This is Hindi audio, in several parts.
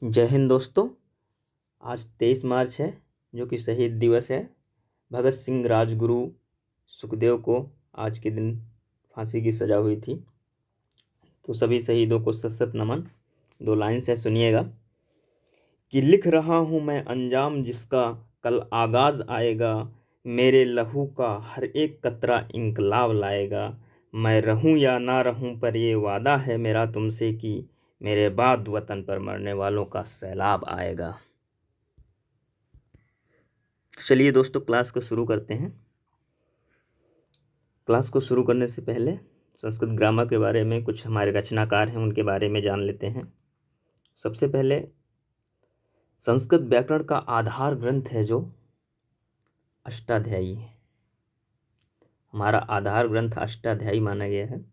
जय हिंद दोस्तों। आज 23 मार्च है जो कि शहीद दिवस है। भगत सिंह, राजगुरु, सुखदेव को आज के दिन फांसी की सज़ा हुई थी। तो सभी शहीदों को सत सत नमन। 2 लाइन से सुनिएगा कि लिख रहा हूँ मैं अंजाम जिसका कल आगाज़ आएगा। मेरे लहू का हर एक कतरा इंकलाब लाएगा। मैं रहूँ या ना रहूँ पर ये वादा है मेरा तुमसे कि मेरे बाद वतन पर मरने वालों का सैलाब आएगा। चलिए दोस्तों, क्लास को शुरू करते हैं। क्लास को शुरू करने से पहले संस्कृत ग्रामर के बारे में कुछ हमारे रचनाकार हैं उनके बारे में जान लेते हैं। सबसे पहले संस्कृत व्याकरण का आधार ग्रंथ है जो अष्टाध्यायी है। हमारा आधार ग्रंथ अष्टाध्यायी माना गया है।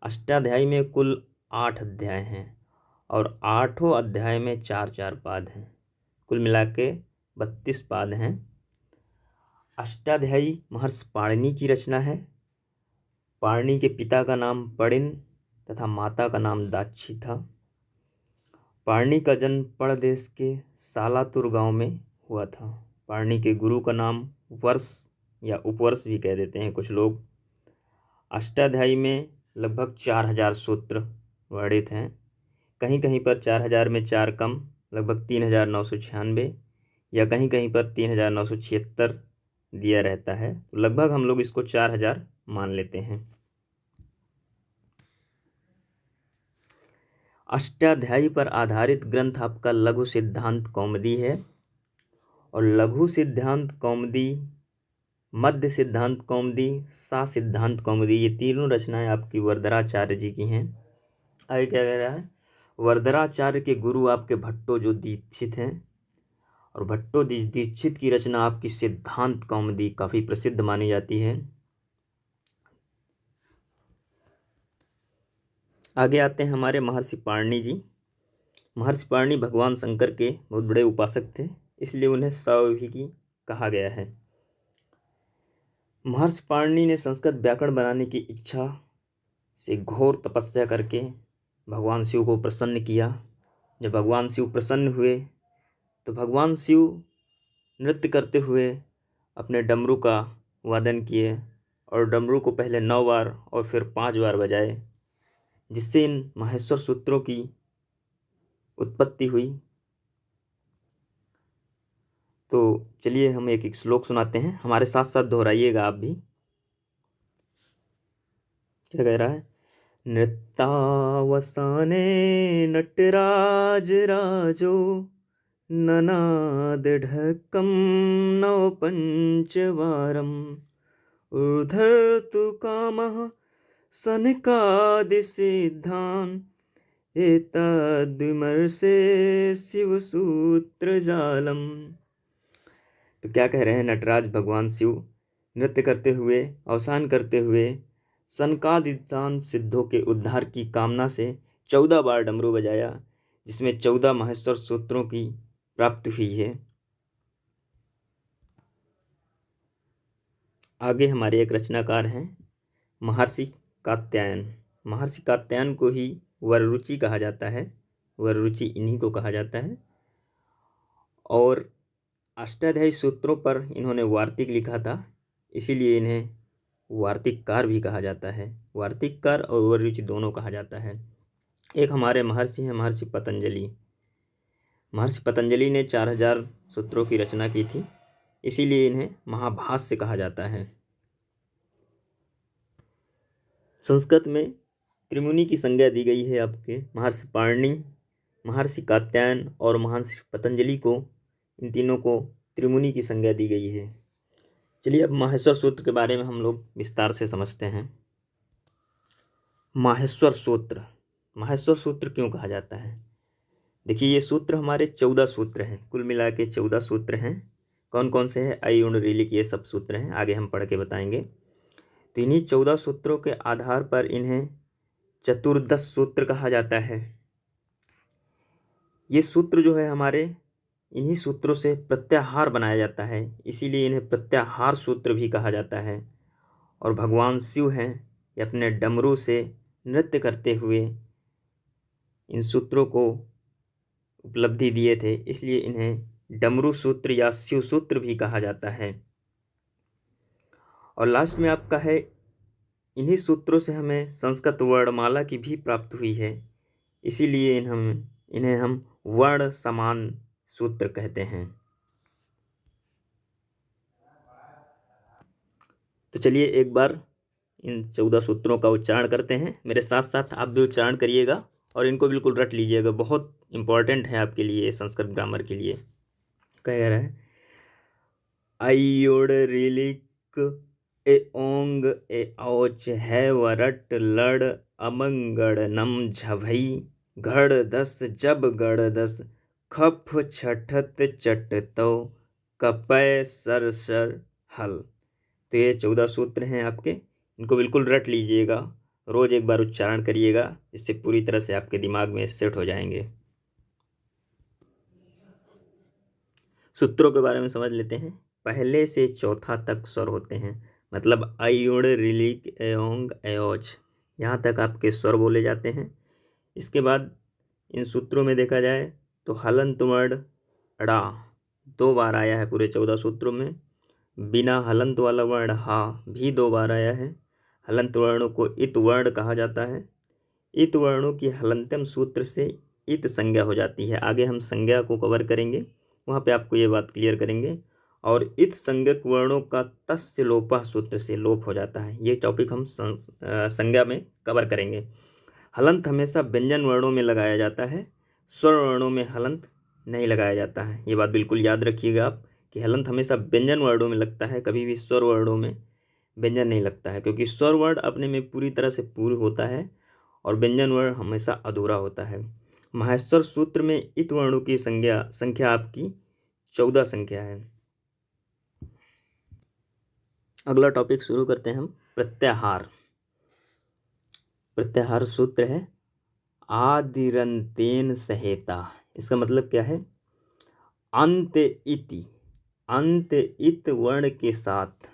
अष्टाध्यायी में कुल 8 अध्याय हैं और 8 अध्याय में 4-4 पाद हैं। कुल मिला के 32 पाद हैं। अष्टाध्यायी महर्षि पाणिनि की रचना है। पाणिनि के पिता का नाम पड़िन तथा माता का नाम दाक्षी था। पाणिनि का जन्म पड़ देश के सालातुर गांव में हुआ था। पाणिनि के गुरु का नाम वर्ष या उपवर्ष भी कह देते हैं कुछ लोग। अष्टाध्यायी में लगभग 4000 सूत्र वर्णित हैं। कहीं कहीं पर 4000 में 4 कम, लगभग 3996, या कहीं कहीं पर 3976 दिया रहता है। तो लगभग हम लोग इसको 4000 मान लेते हैं। अष्टाध्यायी पर आधारित ग्रंथ आपका लघु सिद्धांत कौमुदी है और लघु सिद्धांत कौमुदी, मध्य सिद्धांत कौमुदी, सा सिद्धांत कौमुदी, ये तीनों रचनाएं आपकी वर्धराचार्य जी की हैं। आगे क्या कह रहा है? वर्धराचार्य के गुरु आपके भट्टो जो दीक्षित हैं और भट्टो दीक्षित की रचना आपकी सिद्धांत कौमुदी काफ़ी प्रसिद्ध मानी जाती है। आगे आते हैं हमारे महर्षि पाणिनि जी। महर्षि पाणिनि भगवान शंकर के बहुत बड़े उपासक थे, इसलिए उन्हें सौभिकी कहा गया है। महर्षि पाणिनि ने संस्कृत व्याकरण बनाने की इच्छा से घोर तपस्या करके भगवान शिव को प्रसन्न किया। जब भगवान शिव प्रसन्न हुए तो भगवान शिव नृत्य करते हुए अपने डमरू का वादन किए और डमरू को पहले 9 बार और फिर 5 बार बजाए, जिससे इन माहेश्वर सूत्रों की उत्पत्ति हुई। तो चलिए हम एक एक श्लोक सुनाते हैं, हमारे साथ साथ दोहराइएगा आप भी। क्या कह रहा है? नृत्तावसाने नटराज राजो ननाद ढक्कम नव पंचवारम ऊर्धर्तु कामः सनकादिसिद्धान् एतद्विमर्शे शिवसूत्र जालम। तो क्या कह रहे हैं? नटराज भगवान शिव नृत्य करते हुए, अवसान करते हुए सनकादिशान सिद्धों के उद्धार की कामना से 14 बार डमरू बजाया, जिसमें 14 माहेश्वर सूत्रों की प्राप्ति हुई है। आगे हमारे एक रचनाकार हैं महर्षि कात्यायन। महर्षि कात्यायन को ही वररुचि कहा जाता है। वररुचि इन्हीं को कहा जाता है और अष्टाध्यायी सूत्रों पर इन्होंने वार्तिक लिखा था, इसीलिए इन्हें वार्तिककार भी कहा जाता है। वार्तिककार और वररुचि दोनों कहा जाता है। एक हमारे महर्षि हैं महर्षि पतंजलि। महर्षि पतंजलि ने 4000 सूत्रों की रचना की थी, इसीलिए इन्हें महाभाष्य कहा जाता है। संस्कृत में त्रिमुनि की संज्ञा दी गई है आपके महर्षि पाणिनि, महर्षि कात्यायन और महर्षि पतंजलि को, इन तीनों को त्रिमुनि की संज्ञा दी गई है। चलिए अब माहेश्वर सूत्र के बारे में हम लोग विस्तार से समझते हैं। माहेश्वर सूत्र, माहेश्वर सूत्र क्यों कहा जाता है? देखिए, ये सूत्र हमारे 14 सूत्र हैं, कुल मिला के 14 सूत्र हैं। कौन कौन से हैं? आई उण ऋलिक, ये सब सूत्र हैं, आगे हम पढ़ के बताएंगे। तो इन्हीं 14 सूत्रों के आधार पर इन्हें चतुर्दश सूत्र कहा जाता है। ये सूत्र जो है हमारे, इन्हीं सूत्रों से प्रत्याहार बनाया जाता है, इसीलिए इन्हें प्रत्याहार सूत्र भी कहा जाता है। और भगवान शिव हैं, ये अपने डमरू से नृत्य करते हुए इन सूत्रों को उपलब्धि दिए थे, इसलिए इन्हें डमरू सूत्र या शिव सूत्र भी कहा जाता है। और लास्ट में आपका है, इन्हीं सूत्रों से हमें संस्कृत वर्णमाला की भी प्राप्त हुई है, इसीलिए इन्हें हम वर्ण समान सूत्र कहते हैं। तो चलिए एक बार इन 14 सूत्रों का उच्चारण करते हैं। मेरे साथ साथ आप भी उच्चारण करिएगा और इनको बिल्कुल रट लीजिएगा, बहुत इंपॉर्टेंट है आपके लिए, संस्कृत ग्रामर के लिए। कह रहा है, आयोड़ रिलिक ए ओंग ए औच है वरट लड़ अमंगड़ नम झभई घड़ दस जब गड़ दस खफ छठत चटतो कपय सर सर हल। तो ये 14 सूत्र हैं आपके, इनको बिल्कुल रट लीजिएगा, रोज एक बार उच्चारण करिएगा, इससे पूरी तरह से आपके दिमाग में सेट हो जाएंगे। सूत्रों के बारे में समझ लेते हैं। पहले से चौथा तक स्वर होते हैं, मतलब अयोड़ रिलिक एओंग एओच, यहाँ तक आपके स्वर बोले जाते हैं। इसके बाद इन सूत्रों में देखा जाए तो हलंत वर्ण अड़ा 2 बार आया है पूरे 14 सूत्रों में। बिना हलंत वाला वर्ण हा भी 2 बार आया है। हलंत वर्णों को इत वर्ण कहा जाता है। इत वर्णों की हलंतम सूत्र से इत संज्ञा हो जाती है। आगे हम संज्ञा को कवर करेंगे, वहाँ पे आपको ये बात क्लियर करेंगे। और इत संज्ञक वर्णों का तस्य लोपः सूत्र से लोप हो जाता है। ये टॉपिक हम संज्ञा में कवर करेंगे। हलंत हमेशा व्यंजन वर्णों में लगाया जाता है, स्वर वर्णों में हलंत नहीं लगाया जाता है। ये बात बिल्कुल याद रखिएगा आप कि हलंत हमेशा व्यंजन वर्णों में लगता है, कभी भी स्वर वर्णों में व्यंजन नहीं लगता है, क्योंकि स्वर वर्ण अपने में पूरी तरह से पूर्ण होता है और व्यंजन वर्ण हमेशा अधूरा होता है। माहेश्वर सूत्र में इत वर्णों की संख्या आपकी 14 संख्या है। अगला टॉपिक शुरू करते हैं हम, प्रत्याहार। प्रत्याहार सूत्र है आदिरंतेन सहेता। इसका मतलब क्या है, अंत इति, अंत इत वर्ण के साथ,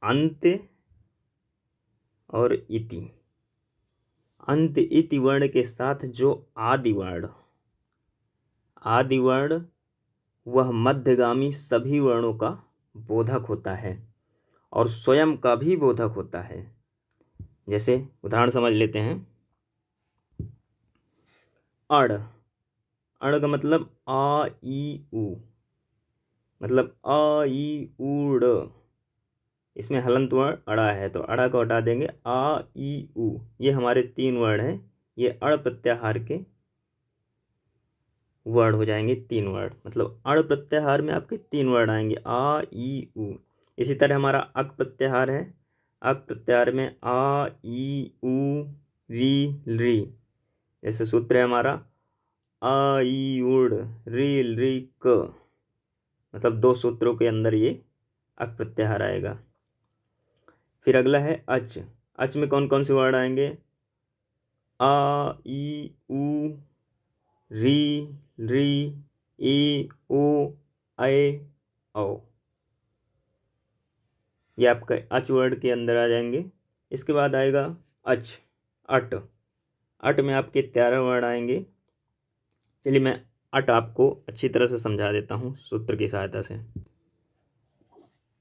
अंत और इति, अंत इति वर्ण के साथ जो आदि वर्ण, आदि वर्ण वह मध्यगामी सभी वर्णों का बोधक होता है और स्वयं का भी बोधक होता है। जैसे उदाहरण समझ लेते हैं, अड़, अड़ का मतलब आ ई उ, मतलब आ ई उ ड़, इसमें हलंत वर्ण अड़ा है तो अड़ा को हटा देंगे, आ ई उ, ये हमारे 3 वर्ण हैं, ये अड़ प्रत्याहार के वर्ण हो जाएंगे। 3 वर्ण, मतलब अड़ प्रत्याहार में आपके 3 वर्ण आएंगे, आ ई उ। इसी तरह हमारा अक प्रत्याहार है, अक प्रत्याहार में आ ई उ री री। जैसे सूत्र है हमारा आ ई उड़ री री क, मतलब 2 सूत्रों के अंदर ये अक प्रत्याहार आएगा। फिर अगला है अच। अच में कौन कौन से वर्ण आएंगे, आ ई उ री री ई ओ ऐ औ, ये आपका अच वर्ण के अंदर आ जाएंगे। इसके बाद आएगा अच, अट। अट में आपके 13 वर्ण आएंगे। चलिए मैं अट आपको अच्छी तरह से समझा देता हूँ सूत्र की सहायता से।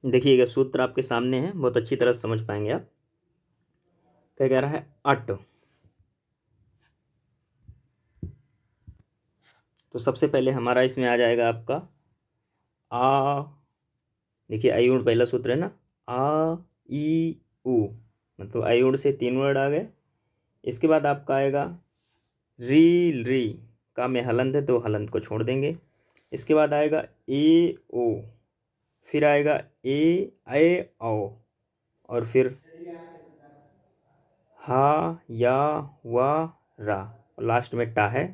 देखिएगा सूत्र आपके सामने है, बहुत अच्छी तरह से समझ पाएंगे आप। क्या कह रहा है, अट। तो सबसे पहले हमारा इसमें आ जाएगा आपका आ, देखिए आयुण पहला सूत्र है ना, आ ई उ, मतलब आयुण से 3 वर्ड आ गए। इसके बाद आपका आएगा री री, का में हलंत है तो हलंत को छोड़ देंगे। इसके बाद आएगा ए ओ, फिर आएगा ए ऐ औ, और फिर हा या वा रा, और लास्ट में टा है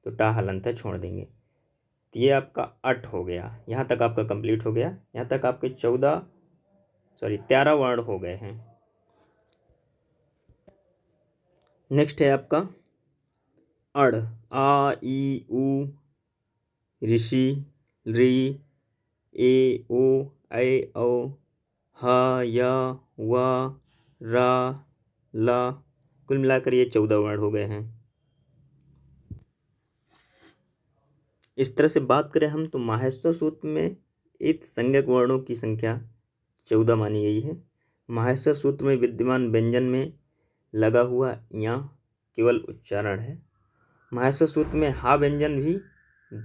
तो टा हलंत है, छोड़ देंगे। तो ये आपका अट हो गया, यहाँ तक आपका कंप्लीट हो गया। यहाँ तक आपके 13 वर्ण हो गए हैं। नेक्स्ट है आपका अड़, आ ई उ ऋषि री ए ओ ऐ औ हा या वा रा ला, कुल मिलाकर ये 14 वर्ण हो गए हैं। इस तरह से बात करें हम तो माहेश्वर सूत्र में इत संज्ञक वर्णों की संख्या 14 मानी गई है। माहेश्वर सूत्र में विद्यमान व्यंजन में लगा हुआ या केवल उच्चारण है। माहेश्वर सूत्र में हा व्यंजन भी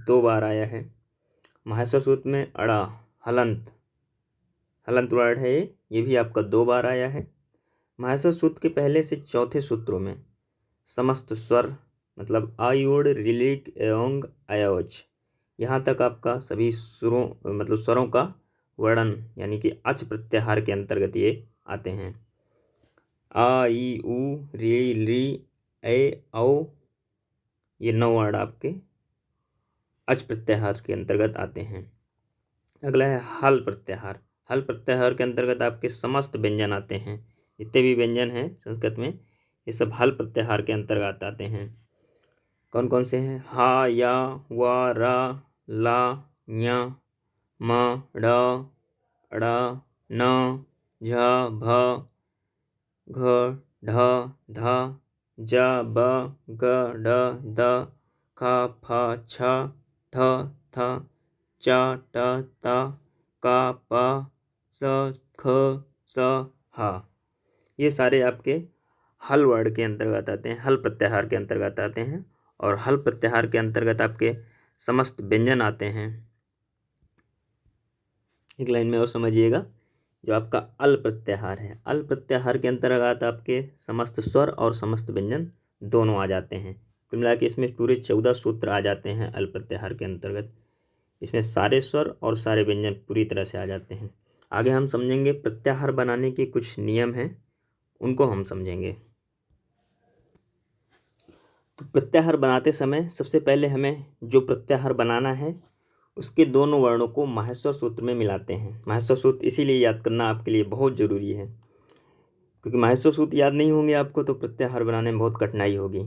2 बार आया है। माहेश्वर सूत्र में अड़ा हलंत वर्ड है ये भी आपका 2 बार आया है। माहेश्वर सूत्र के पहले से चौथे सूत्रों में समस्त स्वर मतलब आयुड़ रिलिक एवं अयोच यहाँ तक आपका सभी सुरों मतलब स्वरों का वर्णन यानी कि अच प्रत्याहार के अंतर्गत ये आते हैं। आ ई उ री ली ए औ ये 9 वर्ड आपके अच प्रत्याहार के अंतर्गत आते हैं। अगला है हल प्रत्याहार। हल प्रत्याहार के अंतर्गत आपके समस्त व्यंजन आते हैं। जितने भी व्यंजन हैं संस्कृत में ये सब हल प्रत्याहार के अंतर्गत आते हैं। कौन कौन से हैं? हा, या, वा, रा, ला, ञ, म, ड, ड़, न, झ, भ, घ, ढ, ध, ज, ब, ग, ड, द, ख, फ, छ, ठ, थ, च, ट, त, क, प, स, ख, स, ह ये सारे आपके हल वर्ड के अंतर्गत आते हैं, हल प्रत्याहार के अंतर्गत आते हैं। और हल प्रत्याहार के अंतर्गत आपके समस्त व्यंजन आते हैं। एक लाइन में और समझिएगा, जो आपका अल प्रत्याहार है, अल प्रत्याहार के अंतर्गत आपके समस्त स्वर और समस्त व्यंजन दोनों आ जाते हैं। कुल मिला के इसमें पूरे 14 सूत्र आ जाते हैं अल प्रत्याहार के अंतर्गत। इसमें सारे स्वर और सारे व्यंजन पूरी तरह से आ जाते हैं। आगे हम समझेंगे प्रत्याहार बनाने के कुछ नियम हैं, उनको हम समझेंगे। तो प्रत्याहार बनाते समय सबसे पहले हमें जो प्रत्याहार बनाना है उसके दोनों वर्णों को माहेश्वर सूत्र में मिलाते हैं। माहेश्वर सूत्र इसीलिए याद करना आपके लिए बहुत ज़रूरी है, क्योंकि माहेश्वर सूत्र याद नहीं होंगे आपको तो प्रत्याहार बनाने में बहुत कठिनाई होगी।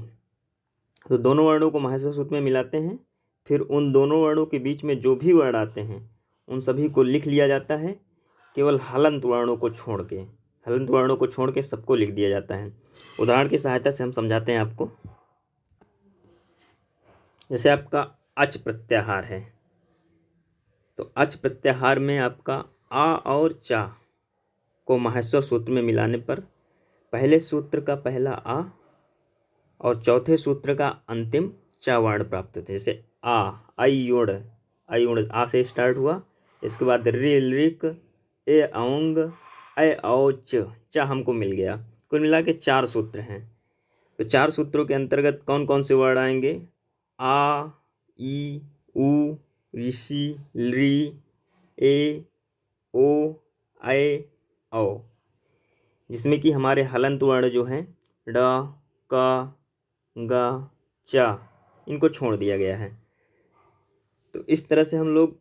तो दोनों वर्णों को माहेश्वर सूत्र में मिलाते हैं, फिर उन दोनों वर्णों के बीच में जो भी वर्ण आते हैं उन सभी को लिख लिया जाता है, केवल हलंत वर्णों को छोड़ के। हलंत वर्णों को छोड़ के सबको लिख दिया जाता है। उदाहरण की सहायता से हम समझाते हैं आपको। जैसे आपका अच प्रत्याहार है, तो अच प्रत्याहार में आपका आ और चा को माहेश्वर सूत्र में मिलाने पर पहले सूत्र का पहला आ और चौथे सूत्र का अंतिम चा वर्ण प्राप्त होते हैं। जैसे आ, आई आ से स्टार्ट हुआ, इसके बाद रिक, ए औंग, ए औ चा हमको मिल गया। कुल मिला के 4 सूत्र हैं। तो 4 सूत्रों के अंतर्गत कौन कौन से वर्ड आएंगे? आ, ई, उ, ऋषि, ली, ए, ओ, ऐ, औ, जिसमें कि हमारे हलंत वर्ण जो हैं ड, क, ग, च इनको छोड़ दिया गया है। तो इस तरह से हम लोग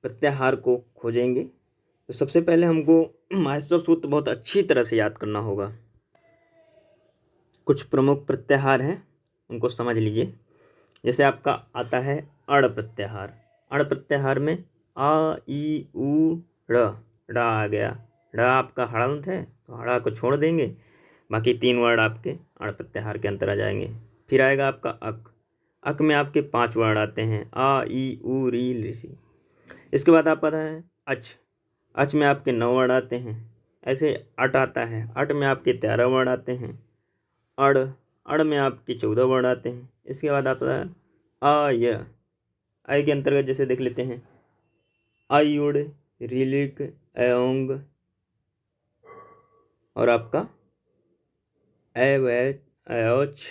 प्रत्याहार को खोजेंगे। तो सबसे पहले हमको माहेश्वर सूत्र बहुत अच्छी तरह से याद करना होगा। कुछ प्रमुख प्रत्याहार हैं, उनको समझ लीजिए। जैसे आपका आता है अड़ प्रत्याहार। अड़ प्रत्याहार में आ, ई, उ, ड़ आ गया। ड़ आपका हड़ंत है तो हड़ा को छोड़ देंगे, बाकी 3 वर्ड आपके अड़ प्रत्याहार के अंतर आ जाएंगे। फिर आएगा आपका अक। अक में आपके 5 वर्ड आते हैं, आ, ई, उ, री, ऋषि। इसके बाद आप आता है अच। अच में आपके 9 वर्ड आते हैं। ऐसे अट आता है, अट में आपके 13 वर्ड आते हैं। अड़ में आपके 14 वर्ड आते हैं। इसके बाद आता है आय। आय के अंतर्गत जैसे देख लेते हैं आयुड़, रिलिक, एओंग और आपका एवच,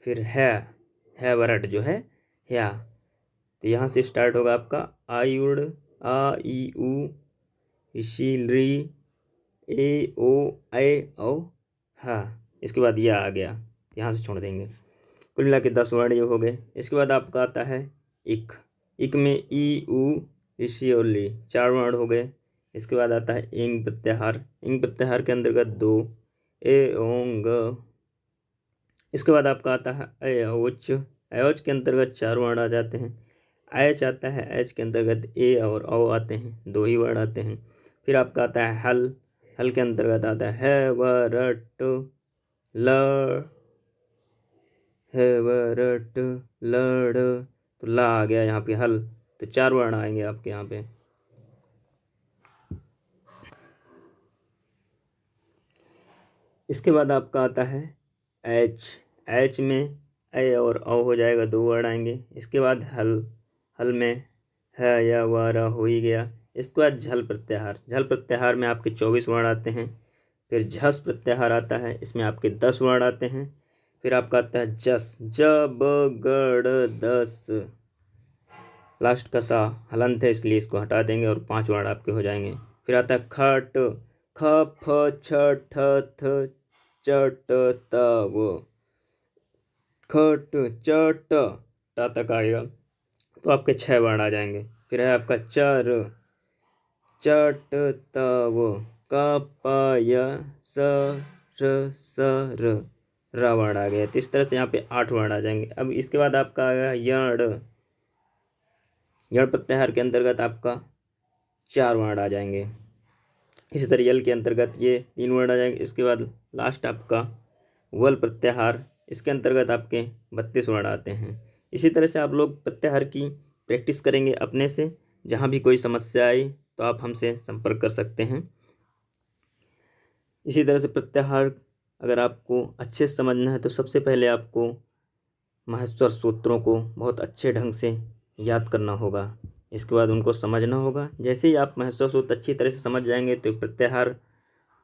फिर है वरट जो है या। तो यहाँ से स्टार्ट होगा आपका आयुड़, आ, ई, उ, ऋषि, री, ए, ओ, ऐ, औ, हा। इसके बाद यह आ गया, यहाँ से छोड़ देंगे। कुल मिला के 10 वर्ड ये हो गए। इसके बाद आपका आता है इक। इक में ई, उ, ऋषि और ली 4 वर्ड हो गए। इसके बाद आता है इंग प्रत्याहार। इंग प्रत्याहार के अंतर्गत 2 ए, ओंग। इसके बाद आपका आता है अयोच। अयोच के अंतर्गत 4 वर्ड आ जाते हैं। ऐच आता है, ऐच के अंतर्गत ए और औ आते हैं, 2 ही वर्ड आते हैं। फिर आपका आता है हल। हल के अंतर्गत आता है वरट, ल, है वरट, लड़, तो ला आ गया यहाँ पे हल, तो 4 वर्ण आएंगे आपके यहाँ पे। इसके बाद आपका आता है एच। एच में ए और औ हो जाएगा, 2 वर्ण आएंगे। इसके बाद हल। हल में है या वारा हो ही गया। इसके बाद झल प्रत्याहार। झल प्रत्याहार में आपके 24 वर्ण आते हैं। फिर झस प्रत्याहार आता है, इसमें आपके 10 वर्ण आते हैं। फिर आपका आता है जस, ज ब गड़ दस। लास्ट का सा हलंत है, इसलिए इसको हटा देंगे और 5 वर्ण आपके हो जाएंगे। फिर आता है खट, ख फ छ ठ थ च ट त व। खट च ट टा तक आएगा तो आपके 6 वर्ण आ जाएंगे। फिर है आपका चर, च ट त व। क प य स र स र, र वर्ण आ गया। तो इस तरह से यहाँ पे 8 वर्ण आ जाएंगे। अब इसके बाद आपका आ गया यण। यण प्रत्याहार के अंतर्गत आपका 4 वर्ण आ जाएंगे। इसी तरह यल के अंतर्गत ये 3 वर्ण आ जाएंगे। इसके बाद लास्ट आपका वल प्रत्याहार, इसके अंतर्गत आपके 32 वर्ण आते हैं। इसी तरह से आप लोग प्रत्याहार की प्रैक्टिस करेंगे अपने से। जहाँ भी कोई समस्या आई तो आप हमसे संपर्क कर सकते हैं। इसी तरह से प्रत्याहार अगर आपको अच्छे से समझना है तो सबसे पहले आपको महेश्वर सूत्रों को बहुत अच्छे ढंग से याद करना होगा। इसके बाद उनको समझना होगा। जैसे ही आप महेश्वर सूत्र अच्छी तरह से समझ जाएंगे तो प्रत्याहार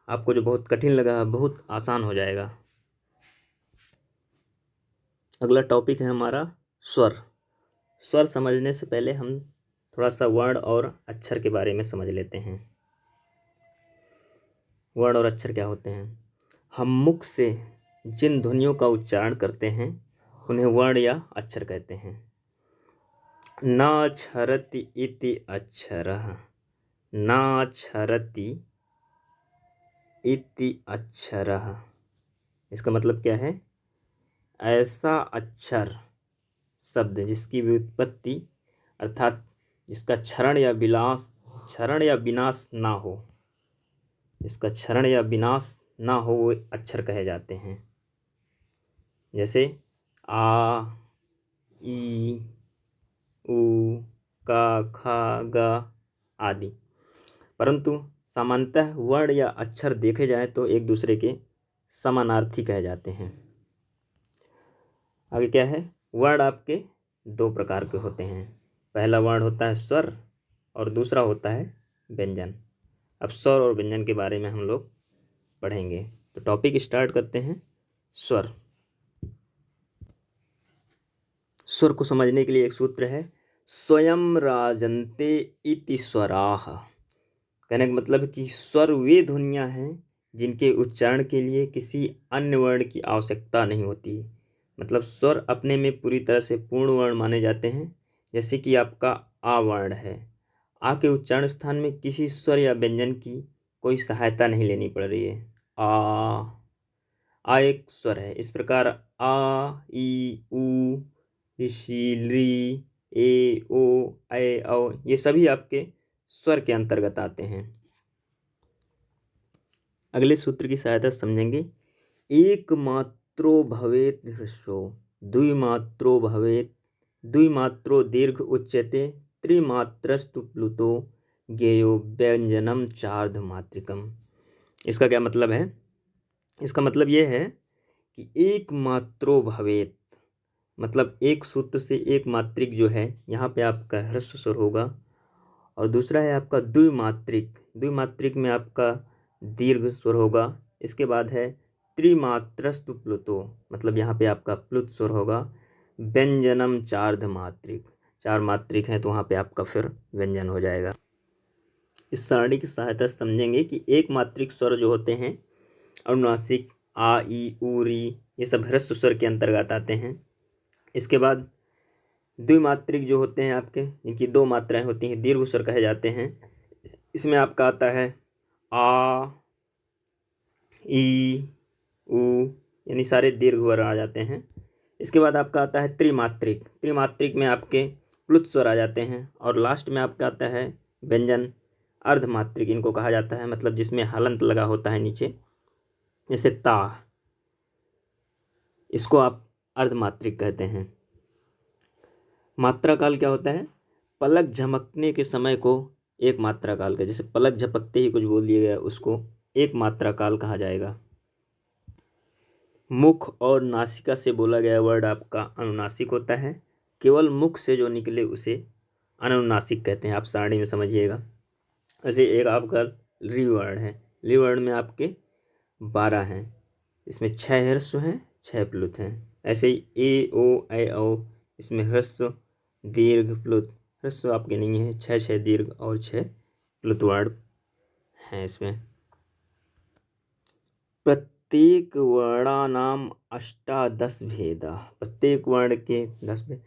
आपको जो बहुत कठिन लगा बहुत आसान हो जाएगा। अगला टॉपिक है हमारा स्वर। स्वर समझने से पहले हम थोड़ा सा वर्ण और अक्षर के बारे में समझ लेते हैं। वर्ण और अक्षर क्या होते हैं? हम मुख से जिन ध्वनियों का उच्चारण करते हैं उन्हें वर्ण या अक्षर कहते हैं। नाक्षरति इति अक्षरः, नाक्षरति इति अक्षरः। इसका मतलब क्या है? ऐसा अक्षर शब्द जिसकी व्युत्पत्ति अर्थात जिसका क्षरण या विनाश ना हो, जिसका क्षरण या विनाश ना हो वो अक्षर कहे जाते हैं। जैसे आ, ई, उ, का, खा, गा आदि। परंतु सामान्यतः वर्ण या अक्षर देखे जाएं तो एक दूसरे के समानार्थी कहे जाते हैं। आगे क्या है? वर्ण आपके 2 प्रकार के होते हैं। पहला वर्ण होता है स्वर और दूसरा होता है व्यंजन। अब स्वर और व्यंजन के बारे में हम लोग पढ़ेंगे। तो टॉपिक स्टार्ट करते हैं। स्वर। स्वर को समझने के लिए एक सूत्र है, स्वयं राजन्ते इति स्वराः। कहने का मतलब है कि स्वर वे ध्वनियाँ हैं जिनके उच्चारण के लिए किसी अन्य वर्ण की आवश्यकता नहीं होती। मतलब स्वर अपने में पूरी तरह से पूर्ण वर्ण माने जाते हैं। जैसे कि आपका आ वर्ण है, आ के उच्चारण स्थान में किसी स्वर या व्यंजन की कोई सहायता नहीं लेनी पड़ रही है। आ एक स्वर है। इस प्रकार आ, ई, उ, ऋषि, री, ए, ओ, ऐ, औ ये सभी आपके स्वर के अंतर्गत आते हैं। अगले सूत्र की सहायता से समझेंगे। एक मात्रो भवेत् ह्रस्वो, द्विमात्रो भवेत्, द्विमात्रो दीर्घ उच्यते, त्रिमात्रस्तु प्लुतो, ज्ञेयो व्यंजनम चार्धमात्रिकम। इसका क्या मतलब है? इसका मतलब ये है कि एक मात्रो भवेत् मतलब एक सूत्र से एक मात्रिक जो है यहाँ पे आपका ह्रस्व स्वर होगा। और दूसरा है आपका द्विमात्रिक, द्विमात्रिक में आपका दीर्घ स्वर होगा। इसके बाद है त्रिमात्रस्तु प्लुतो मतलब यहाँ पे आपका प्लुत स्वर होगा। व्यंजनम चार्धमात्रिक, 4 मात्रिक हैं तो वहाँ पे आपका फिर व्यंजन हो जाएगा। इस सारणी की सहायता से समझेंगे कि एक मात्रिक स्वर जो होते हैं अनुनासिक आ, ई, उ, री ये सब ह्रस्व स्वर के अंतर्गत आते हैं। इसके बाद द्विमात्रिक जो होते हैं आपके, इनकी 2 मात्राएं होती हैं, दीर्घ स्वर कहे जाते हैं। इसमें आपका आता है आ, ई, उ यानी सारे दीर्घ वर्ण आ जाते हैं। इसके बाद आपका आता है त्रिमात्रिक, त्रिमात्रिक में आपके प्लुत स्वर आ जाते हैं। और लास्ट में आपका आता है व्यंजन अर्धमात्रिक, इनको कहा जाता है मतलब जिसमें हलंत लगा होता है नीचे, जैसे ता, इसको आप अर्धमात्रिक कहते हैं। मात्रा काल क्या होता है? पलक झपकने के समय को एक मात्रा काल का, जैसे पलक झपकते ही कुछ बोल दिया गया उसको एक मात्रा काल कहा जाएगा। मुख और नासिका से बोला गया वर्ड आपका अनुनासिक होता है। केवल मुख से जो निकले उसे अनुनासिक कहते हैं। आप सारणी में समझिएगा। ऐसे एक आपका री वर्ड है। री वर्ड में आपके 12 हैं, इसमें 6 ह्रस्व हैं, 6 प्लुत हैं। ऐसे ही ए ओ ऐ औ, इसमें ह्रस्व दीर्घ प्लुत। ह्रस्व आपके नहीं है, 6 दीर्घ और 6 प्लुत वर्ड हैं इसमें। प्रत्येक वर्णानाम अष्टादश भेदा, प्रत्येक वर्ण के 10 भेद।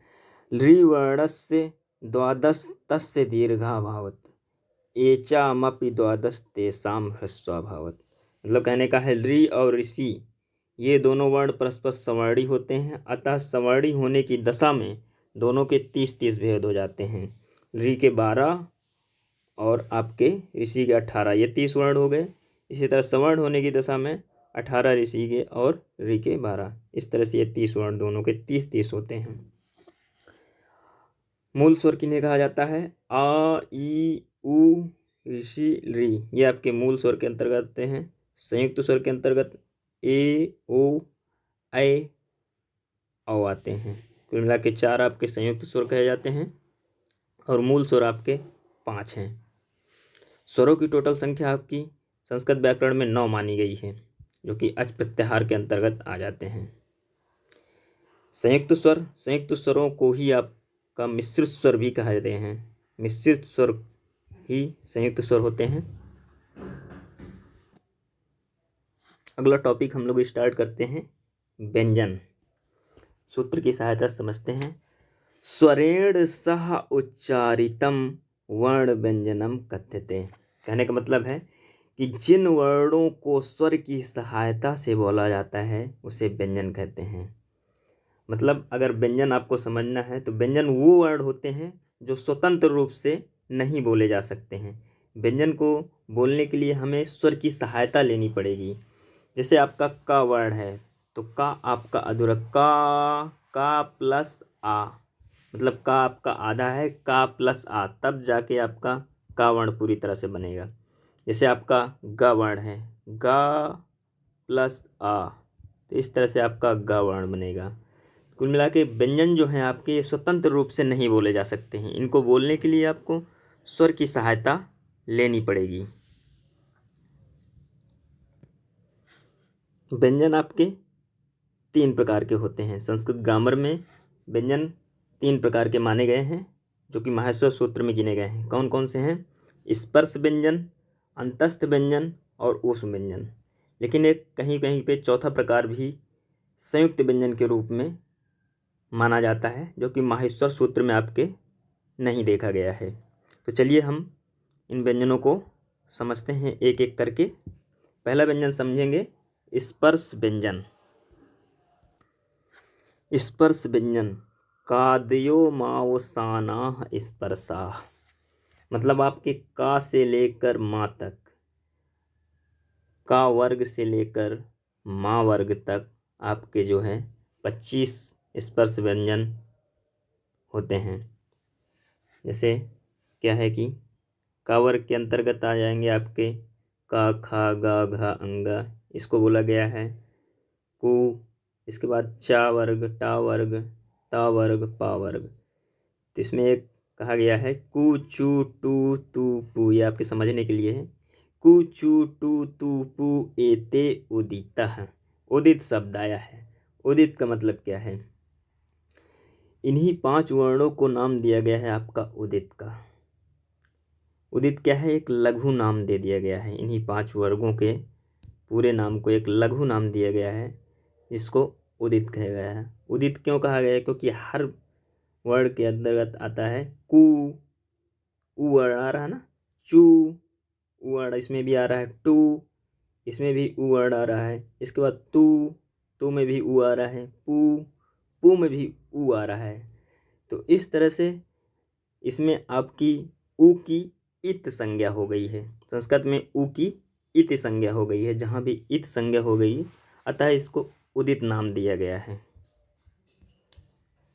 ली वर्णस्य द्वादश तस्य दीर्घाभावत एचामपि द्वादश तेषाम ह्रस्वाभावत। मतलब कहने का है री और ऋषि ये दोनों वर्ण परस्पर सवर्णी होते हैं, अतः सवर्णी होने की दशा में दोनों के 30-30 भेद हो जाते हैं। री के 12 और आपके ऋषि के 18, ये 30 वर्ण हो गए। इसी तरह सवर्ण होने की दशा में 18 ऋषि के और री के 12, इस तरह से ये 30 वर्ण दोनों के 30-30 होते हैं। मूल स्वर किन्हें कहा जाता है? आ ई उ ऋषि री, ये आपके मूल स्वर के अंतर्गत आते हैं। संयुक्त स्वर के अंतर्गत ए ओ ऐ औ आते हैं। कुल मिला के 4 आपके संयुक्त स्वर कहे जाते हैं और मूल स्वर आपके 5 हैं। स्वरों की टोटल संख्या आपकी संस्कृत व्याकरण में 9 मानी गई है, जो कि अच प्रत्याहार के अंतर्गत आ जाते हैं। संयुक्त स्वरों को ही आपका मिश्रित स्वर भी कहा जाते हैं। मिश्रित स्वर ही संयुक्त स्वर होते हैं। अगला टॉपिक हम लोग स्टार्ट करते हैं व्यंजन। सूत्र की सहायता से समझते हैं। स्वरेण सह उच्चारितम वर्ण व्यंजनम कथ्यते। कहने का मतलब है कि जिन वर्णों को स्वर की सहायता से बोला जाता है उसे व्यंजन कहते हैं। मतलब अगर व्यंजन आपको समझना है तो व्यंजन वो वर्ड होते हैं जो स्वतंत्र रूप से नहीं बोले जा सकते हैं। व्यंजन को बोलने के लिए हमें स्वर की सहायता लेनी पड़ेगी। जैसे आपका का वर्ण है तो का आपका अधूरा का प्लस आ, मतलब का आपका आधा है, का प्लस आ, तब जाके आपका का वर्ण पूरी तरह से बनेगा। जैसे आपका ग वर्ण है, ग प्लस आ, तो इस तरह से आपका ग वर्ण बनेगा। कुल मिला के व्यंजन जो हैं आपके स्वतंत्र रूप से नहीं बोले जा सकते हैं। इनको बोलने के लिए आपको स्वर की सहायता लेनी पड़ेगी। व्यंजन आपके 3 प्रकार के होते हैं। संस्कृत ग्रामर में व्यंजन 3 प्रकार के माने गए हैं, जो कि माहेश्वर सूत्र में गिने गए हैं। कौन कौन से हैं? स्पर्श व्यंजन, अंतस्थ व्यंजन और ऊष्म व्यंजन। लेकिन एक कहीं कहीं पे चौथा प्रकार भी संयुक्त व्यंजन के रूप में माना जाता है, जो कि माहेश्वर सूत्र में आपके नहीं देखा गया है। तो चलिए हम इन व्यंजनों को समझते हैं एक एक करके। पहला व्यंजन समझेंगे स्पर्श व्यंजन। स्पर्श व्यंजन कादयो मावसानाह स्पर्शा, मतलब आपके का से लेकर माँ तक, का वर्ग से लेकर माँ वर्ग तक आपके जो है 25 स्पर्श व्यंजन होते हैं। जैसे क्या है कि का वर्ग के अंतर्गत आ जाएंगे आपके का खा गा घा अंगा, इसको बोला गया है कु। इसके बाद चा वर्ग, टा वर्ग, ता वर्ग, पा वर्ग। तो इसमें एक कहा गया है कु चू टू तू पू, ये आपके समझने के लिए है। कु चू टू तू पू एते उदितः, उदित शब्द आया है। उदित का मतलब क्या है? इन्हीं 5 वर्णों को नाम दिया गया है आपका उदित का। उदित क्या है? एक लघु नाम दे दिया गया है। इन्हीं 5 वर्गों के पूरे नाम को एक लघु नाम दिया गया है, जिसको उदित कहा गया है। उदित क्यों कहा गया है? क्योंकि हर वर्ड के अंतर्गत आता है कु, उ वर्ण आ रहा है ना, चू उ वर्ण इसमें भी आ रहा है, टू इसमें भी उ वर्ण आ रहा है, इसके बाद तू में भी उ आ रहा है, पू में भी उ आ रहा है। तो इस तरह से इसमें आपकी उ की इत संज्ञा हो गई है। संस्कृत में उ की इत संज्ञा हो गई है। जहाँ भी इत संज्ञा हो गई, अतः इसको उदित नाम दिया गया है।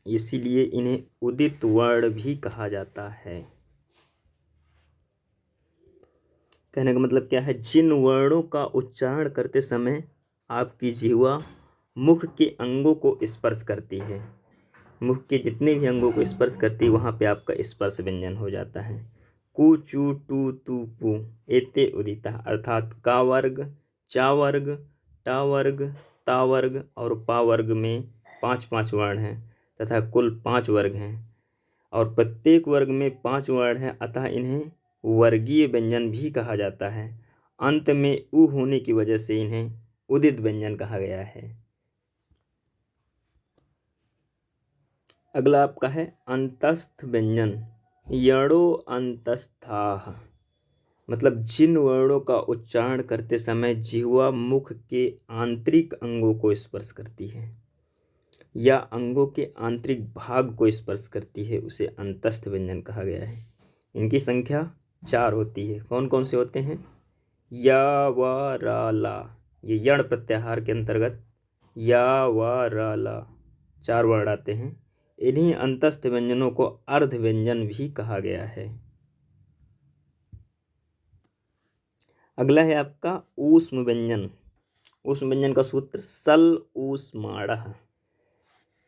इसीलिए इन्हें उदित वर्ण भी कहा जाता है। कहने का मतलब क्या है, जिन वर्णों का उच्चारण करते समय आपकी जिह्वा मुख के अंगों को स्पर्श करती है, मुख के जितने भी अंगों को स्पर्श करती है वहाँ पे आपका स्पर्श व्यंजन हो जाता है। कु चू टू तू पू एते उदिता, अर्थात का वर्ग, चा वर्ग, टा वर्ग, ता वर्ग और पा वर्ग में 5-5 वर्ण हैं तथा कुल 5 वर्ग हैं और प्रत्येक वर्ग में 5 वर्ण हैं, अतः इन्हें वर्गीय व्यंजन भी कहा जाता है। अंत में उ होने की वजह से इन्हें उदित व्यंजन कहा गया है। अगला आपका है अंतस्थ व्यंजन। यणो अंतस्थाः, मतलब जिन वर्णों का उच्चारण करते समय जिह्वा मुख के आंतरिक अंगों को स्पर्श करती है या अंगों के आंतरिक भाग को स्पर्श करती है उसे अंतस्थ व्यंजन कहा गया है। इनकी संख्या 4 होती है। कौन कौन से होते हैं? या व र ला, ये यण प्रत्याहार के अंतर्गत या व र ला 4 वर्ण आते हैं। इन्हीं अंतस्थ व्यंजनों को अर्ध व्यंजन भी कहा गया है। अगला है आपका ऊष्म व्यंजन। ऊष्म व्यंजन का सूत्र सल ऊष्माणः,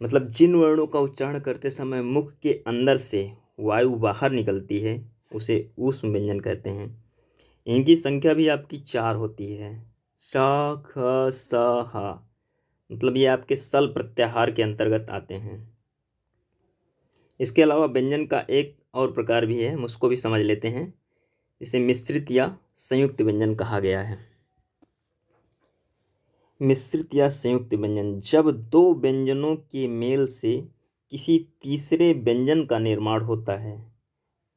मतलब जिन वर्णों का उच्चारण करते समय मुख के अंदर से वायु बाहर निकलती है उसे ऊष्म व्यंजन कहते हैं। इनकी संख्या भी आपकी 4 होती है। श ख स ह, मतलब ये आपके सल प्रत्याहार के अंतर्गत आते हैं। इसके अलावा व्यंजन का एक और प्रकार भी है, हम उसको भी समझ लेते हैं। इसे मिश्रित या संयुक्त व्यंजन कहा गया है। मिश्रित या संयुक्त व्यंजन, जब 2 व्यंजनों के मेल से किसी तीसरे व्यंजन का निर्माण होता है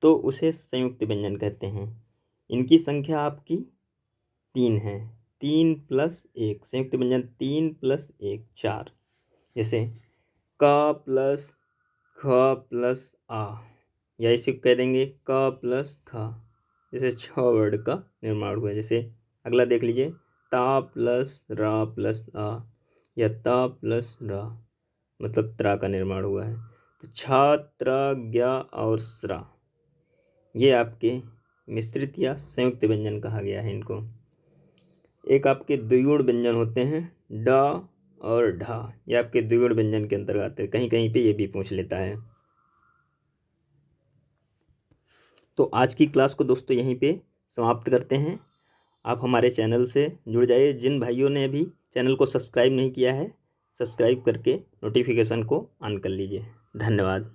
तो उसे संयुक्त व्यंजन कहते हैं। इनकी संख्या आपकी 3 है। 3 + 1 संयुक्त व्यंजन, 3 + 1 4। जैसे क + ख + आ, या इसे कह देंगे क + ख। जैसे 6 वर्ड का निर्माण हुआ है। जैसे अगला देख लीजिए, ता + रा + आ या ता + रा, मतलब त्रा का निर्माण हुआ है। तो छा, त्र, ज्ञा और स्रा, ये आपके मिश्रित या संयुक्त व्यंजन कहा गया है इनको। एक आपके द्विगुण व्यंजन होते हैं, ड और ढ, ये आपके द्विगुण व्यंजन के अंतर्गत आते हैं। कहीं कहीं पे ये भी पूछ लेता है। तो आज की क्लास को दोस्तों यहीं पे समाप्त करते हैं। आप हमारे चैनल से जुड़ जाइए। जिन भाइयों ने अभी चैनल को सब्सक्राइब नहीं किया है, सब्सक्राइब करके नोटिफिकेशन को ऑन कर लीजिए। धन्यवाद।